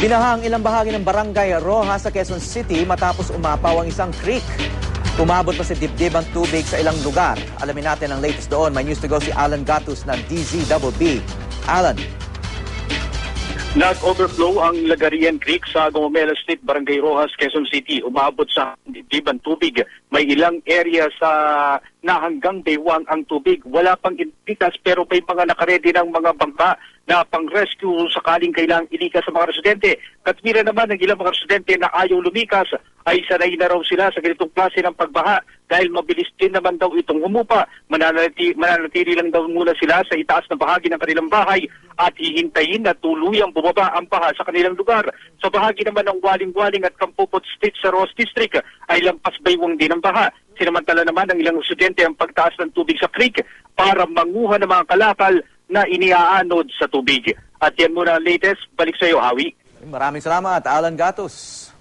Binaha ang ilang bahagi ng Barangay Rojas sa Quezon City matapos umapaw ang isang creek. Umabot pa sa dibdib ang tubig sa ilang lugar. Alamin natin ang latest doon. May news to go si Alan Gatus ng DZBB. Alan. Nag-overflow ang Lagarian Creek sa Gomamela Street, Barangay Rojas, Quezon City. Umabot sa dibdib ang tubig. May ilang area sa na hanggang baywang ang tubig. Wala pang ilikas pero may mga nakaredy ng mga bangka na pang-rescue sakaling kailangang ilikas sa mga residente. Katwira naman ng ilang mga residente na ayaw lumikas ay sanay na raw sila sa ganitong klase ng pagbaha dahil mabilis din naman daw itong umupa. Mananatili lang daw muna sila sa itaas na bahagi ng kanilang bahay at hihintayin na tuluyang bumaba ang baha sa kanilang lugar. Sa bahagi naman ng Waling-Waling at Kampupot Street sa Ross District ay lampas baywang din ang baha. Sinamantala naman ng ilang residente ang pagtaas ng tubig sa creek para manguha ng mga kalakal na iniaanod sa tubig. At yan muna ang latest. Balik sa iyo, Hawi. Maraming salamat, Alan Gatus.